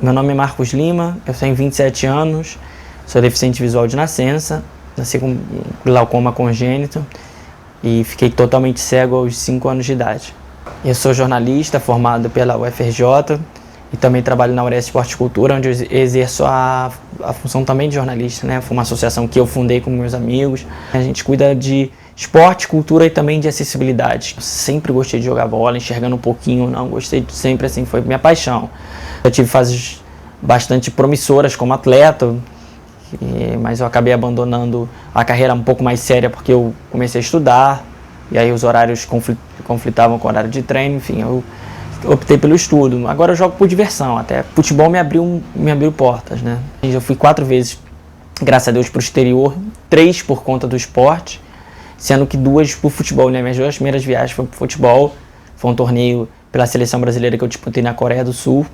Meu nome é Marcos Lima, eu tenho 27 anos, sou deficiente visual de nascença, nasci com glaucoma congênito e fiquei totalmente cego aos 5 anos de idade. Eu sou jornalista formado pela UFRJ e também trabalho na Uresp Esporte e Cultura, onde eu exerço a função também de jornalista, né? Foi uma associação que eu fundei com meus amigos. A gente cuida de esporte, cultura e também de acessibilidade. Eu sempre gostei de jogar bola, enxergando um pouquinho, não gostei sempre, assim, foi minha paixão. Eu tive fases bastante promissoras como atleta, mas eu acabei abandonando a carreira um pouco mais séria porque eu comecei a estudar, e aí os horários conflitavam com o horário de treino, enfim, eu optei pelo estudo. Agora eu jogo por diversão, até futebol me abriu portas, né? Eu fui 4 vezes, graças a Deus, para o exterior, 3 por conta do esporte, sendo que 2 por futebol, né? Minhas 2 primeiras viagens foi por futebol, foi um torneio pela seleção brasileira que eu disputei na Coreia do Sul,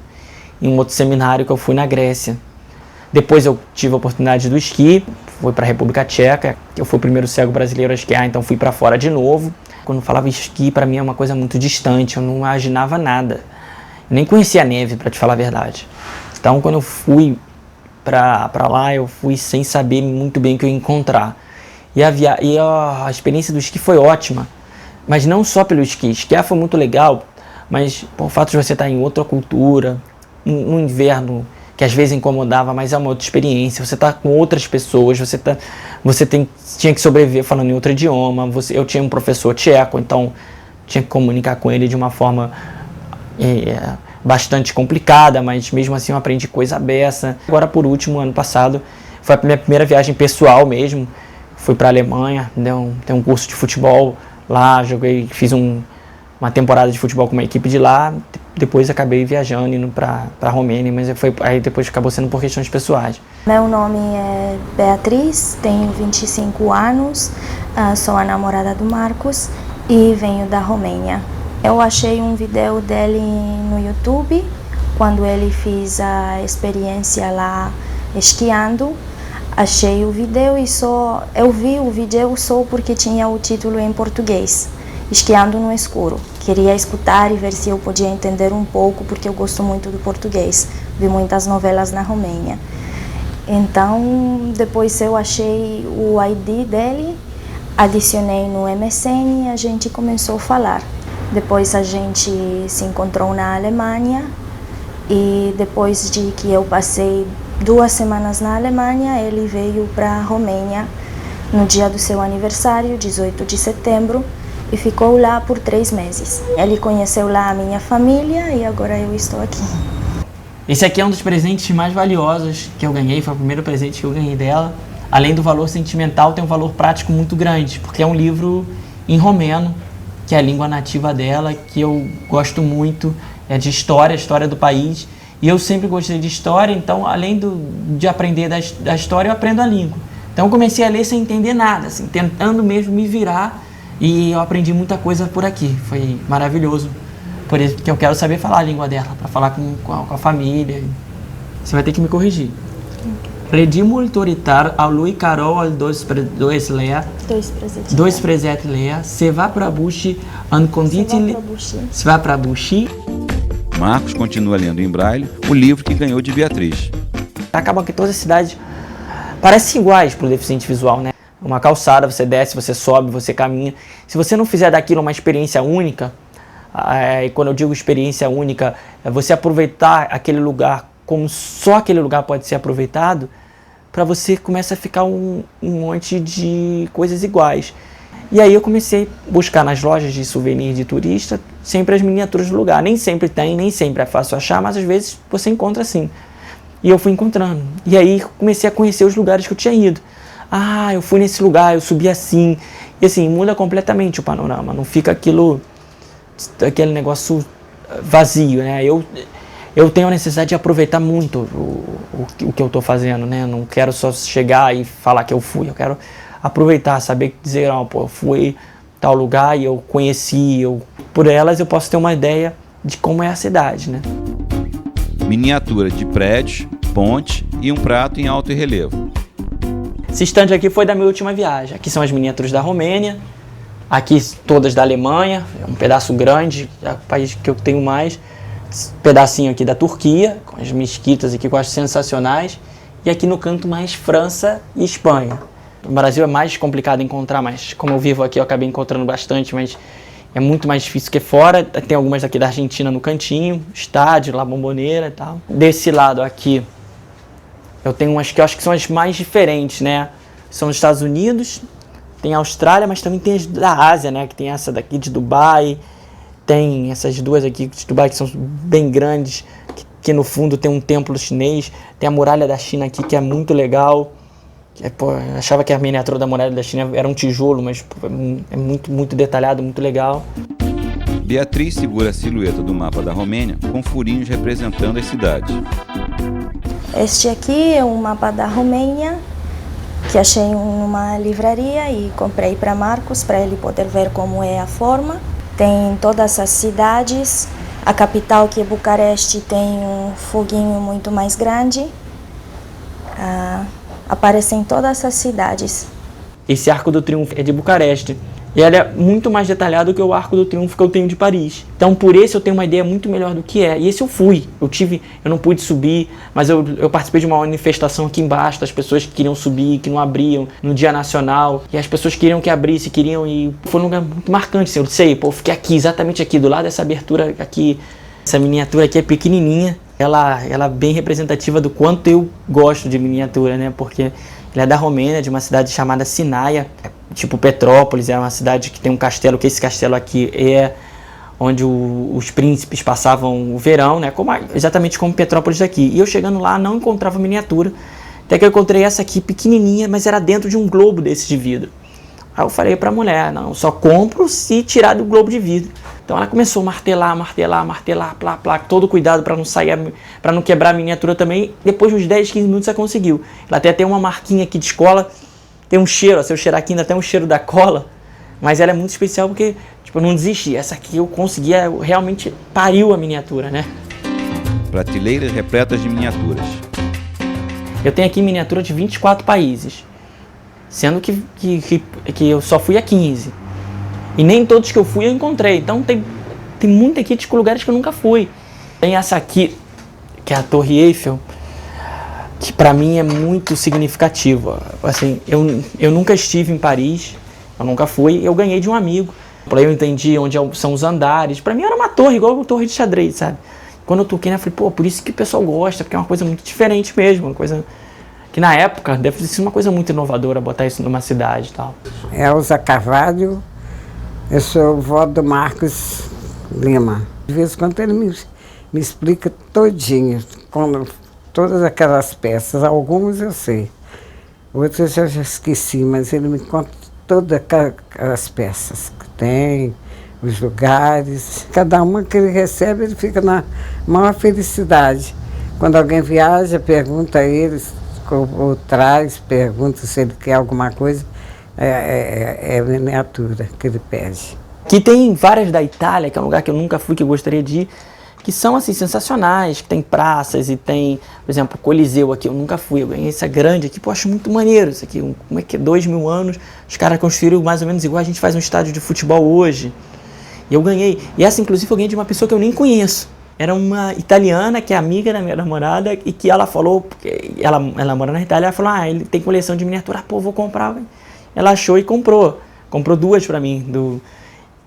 e um outro seminário que eu fui na Grécia. Depois eu tive a oportunidade do esqui, fui para a República Tcheca, eu fui o primeiro cego brasileiro a esquiar, então fui para fora de novo. Quando eu falava esqui, para mim é uma coisa muito distante, eu não imaginava nada. Eu nem conhecia a neve, para te falar a verdade. Então quando eu fui para lá, eu fui sem saber muito bem o que eu ia encontrar. E a experiência do esqui foi ótima, mas não só pelo esqui. Esquiar foi muito legal, mas o fato de você estar em outra cultura, no inverno, que às vezes incomodava, mas é uma outra experiência. Você está com outras pessoas, tinha que sobreviver falando em outro idioma. Eu tinha um professor tcheco, então tinha que comunicar com ele de uma forma bastante complicada, mas mesmo assim eu aprendi coisa beça. Agora, por último, ano passado, foi a minha primeira viagem pessoal mesmo. Fui para a Alemanha, tem um curso de futebol lá, fiz uma temporada de futebol com uma equipe de lá. Depois acabei viajando, indo para a Romênia, mas aí depois acabou sendo por questões pessoais. Meu nome é Beatriz, tenho 25 anos, sou a namorada do Marcos e venho da Romênia. Eu achei um vídeo dele no YouTube, quando ele fez a experiência lá esquiando. Achei o vídeo e eu vi o vídeo só porque tinha o título em português, Esquiando no Escuro. Queria escutar e ver se eu podia entender um pouco, porque eu gosto muito do português. Vi muitas novelas na Romênia. Então, depois eu achei o ID dele, adicionei no MSN e a gente começou a falar. Depois a gente se encontrou na Alemanha e depois de que eu passei 2 semanas na Alemanha, ele veio para a Romênia no dia do seu aniversário, 18 de setembro, e ficou lá por 3 meses. Ele conheceu lá a minha família e agora eu estou aqui. Esse aqui é um dos presentes mais valiosos que eu ganhei, foi o primeiro presente que eu ganhei dela. Além do valor sentimental, tem um valor prático muito grande, porque é um livro em romeno, que é a língua nativa dela, que eu gosto muito, é de história, história do país. E eu sempre gostei de história, então além de aprender da história, eu aprendo a língua. Então eu comecei a ler sem entender nada, assim, tentando mesmo me virar. E eu aprendi muita coisa por aqui, foi maravilhoso, por isso que eu quero saber falar a língua dela, para falar com a família. Você vai ter que me corrigir. Redi monitoritar ao lui Carol al dois presets lea, se vá para bushi, ancondite se vá para bushi. Marcos continua lendo em braille o livro que ganhou de Beatriz. Acaba que todas as cidades parecem iguais para o deficiente visual, né? Uma calçada, você desce, você sobe, você caminha. Se você não fizer daquilo uma experiência única, e quando eu digo experiência única, é você aproveitar aquele lugar como só aquele lugar pode ser aproveitado, para você começa a ficar um monte de coisas iguais. E aí eu comecei a buscar nas lojas de souvenir de turista sempre as miniaturas do lugar. Nem sempre tem, nem sempre é fácil achar, mas às vezes você encontra assim. E eu fui encontrando. E aí comecei a conhecer os lugares que eu tinha ido. Ah, eu fui nesse lugar, eu subi assim. E assim, muda completamente o panorama. Não fica aquele negócio vazio, né? Eu tenho a necessidade de aproveitar muito o que eu estou fazendo, né? Não quero só chegar e falar que eu fui. Eu quero aproveitar, saber dizer, eu fui a tal lugar e eu conheci. Por elas eu posso ter uma ideia de como é a cidade, né? Miniatura de prédios, ponte e um prato em alto relevo. Esse estande aqui foi da minha última viagem. Aqui são as miniaturas da Romênia, aqui todas da Alemanha, é um pedaço grande, é o país que eu tenho mais. pedacinho aqui da Turquia, com as mesquitas aqui que eu acho sensacionais, e aqui no canto mais França e Espanha. No Brasil é mais complicado encontrar, mas como eu vivo aqui eu acabei encontrando bastante, mas é muito mais difícil que fora. Tem algumas aqui da Argentina no cantinho, estádio, La Bombonera e tal. Desse lado aqui, eu tenho umas que eu acho que são as mais diferentes, né? São os Estados Unidos, tem a Austrália, mas também tem as da Ásia, né? Que tem essa daqui de Dubai, tem essas duas aqui de Dubai que são bem grandes, que no fundo tem um templo chinês, tem a muralha da China aqui que é muito legal. Eu achava que a miniatura da muralha da China era um tijolo, mas é muito, muito detalhado, muito legal. Beatriz segura a silhueta do mapa da Romênia com furinhos representando as cidades. Este aqui é um mapa da Romênia que achei numa livraria e comprei para Marcos, para ele poder ver como é a forma. Tem todas as cidades, a capital que é Bucareste tem um foguinho muito mais grande. Aparecem todas as cidades. Esse Arco do Triunfo é de Bucareste. E ele é muito mais detalhado que o Arco do Triunfo que eu tenho de Paris. Então, por esse eu tenho uma ideia muito melhor do que é. E esse eu fui. Eu não pude subir, mas eu participei de uma manifestação aqui embaixo, das pessoas que queriam subir, que não abriam, no Dia Nacional. E as pessoas queriam que abrisse, queriam ir. Foi um lugar muito marcante, assim. Eu sei, eu fiquei aqui, exatamente aqui, do lado dessa abertura aqui. Essa miniatura aqui é pequenininha. Ela é bem representativa do quanto eu gosto de miniatura, né? Porque ela é da Romênia, de uma cidade chamada Sinaia, tipo Petrópolis, é uma cidade que tem um castelo, que esse castelo aqui é onde os príncipes passavam o verão, né? Exatamente como Petrópolis daqui. E eu chegando lá não encontrava miniatura, até que eu encontrei essa aqui pequenininha, mas era dentro de um globo desse de vidro. Aí eu falei pra mulher, não, só compro se tirar do globo de vidro. Então ela começou a martelar, plá, todo cuidado para não sair, para não quebrar a miniatura também. Depois de uns 10, 15 minutos ela conseguiu. Ela até uma marquinha aqui de escola, tem um cheiro, ó, se eu cheirar aqui ainda tem um cheiro da cola, mas ela é muito especial porque tipo, eu não desisti. Essa aqui eu conseguia, realmente pariu a miniatura, né? Prateleiras repletas de miniaturas. Eu tenho aqui miniatura de 24 países, sendo que eu só fui a 15. E nem todos que eu fui eu encontrei. Então tem muita aqui de lugares que eu nunca fui. Tem essa aqui, que é a Torre Eiffel, que pra mim é muito significativa. Assim, eu nunca estive em Paris, eu nunca fui, eu ganhei de um amigo. Eu entendi onde são os andares. Pra mim era uma torre, igual uma torre de xadrez, sabe? Quando eu toquei, eu falei, pô, por isso que o pessoal gosta, porque é uma coisa muito diferente mesmo, uma coisa que na época deve ter sido uma coisa muito inovadora botar isso numa cidade e tal. Elza Carvalho. Eu sou vó do Marcos Lima. De vez em quando ele me explica todinho, todas aquelas peças. Algumas eu sei, outras eu já esqueci, mas ele me conta todas aquelas peças que tem, os lugares. Cada uma que ele recebe, ele fica na maior felicidade. Quando alguém viaja, pergunta a ele, ou traz, pergunta se ele quer alguma coisa. É a miniatura que ele pede. Aqui tem várias da Itália, que é um lugar que eu nunca fui, que eu gostaria de ir, que são assim sensacionais, que tem praças e tem, por exemplo, o Coliseu aqui, eu nunca fui, eu ganhei essa grande aqui, pô, acho muito maneiro isso aqui, como é que é, 2000 anos, os caras construíram mais ou menos igual a gente faz um estádio de futebol hoje, e eu ganhei, e essa inclusive eu ganhei de uma pessoa que eu nem conheço, era uma italiana que é amiga da minha namorada e que ela falou, porque ela mora na Itália, ela falou, ele tem coleção de miniatura, pô, vou comprar, ela achou e comprou duas pra mim,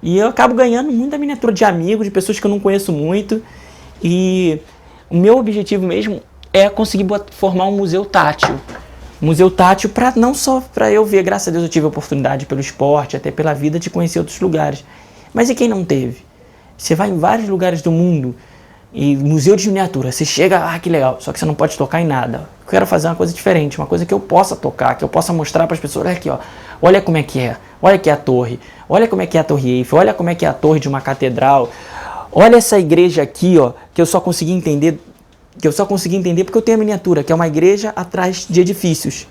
e eu acabo ganhando muita miniatura de amigos, de pessoas que eu não conheço muito. E o meu objetivo mesmo é conseguir formar um museu tátil. Museu tátil não só para eu ver, graças a Deus eu tive a oportunidade pelo esporte, até pela vida, de conhecer outros lugares. Mas e quem não teve? Você vai em vários lugares do mundo e museu de miniatura, você chega, que legal, só que você não pode tocar em nada. Eu quero fazer uma coisa diferente, uma coisa que eu possa tocar, que eu possa mostrar para as pessoas, olha aqui, ó, olha como é que é, olha aqui a torre, olha como é que é a Torre Eiffel, olha como é que é a torre de uma catedral, olha essa igreja aqui, ó, que eu só consegui entender porque eu tenho a miniatura, que é uma igreja atrás de edifícios.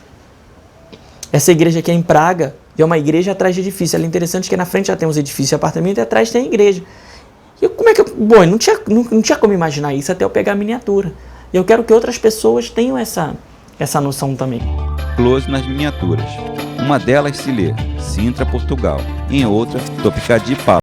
Essa igreja aqui é em Praga, e é uma igreja atrás de edifícios. Ela é interessante que na frente já tem uns edifícios de apartamento e atrás tem a igreja. E como é que bom, não tinha como imaginar isso até eu pegar a miniatura. E eu quero que outras pessoas tenham essa noção também. Close nas miniaturas. Uma delas se lê Sintra, Portugal. Em outra, Topicadi, Palace.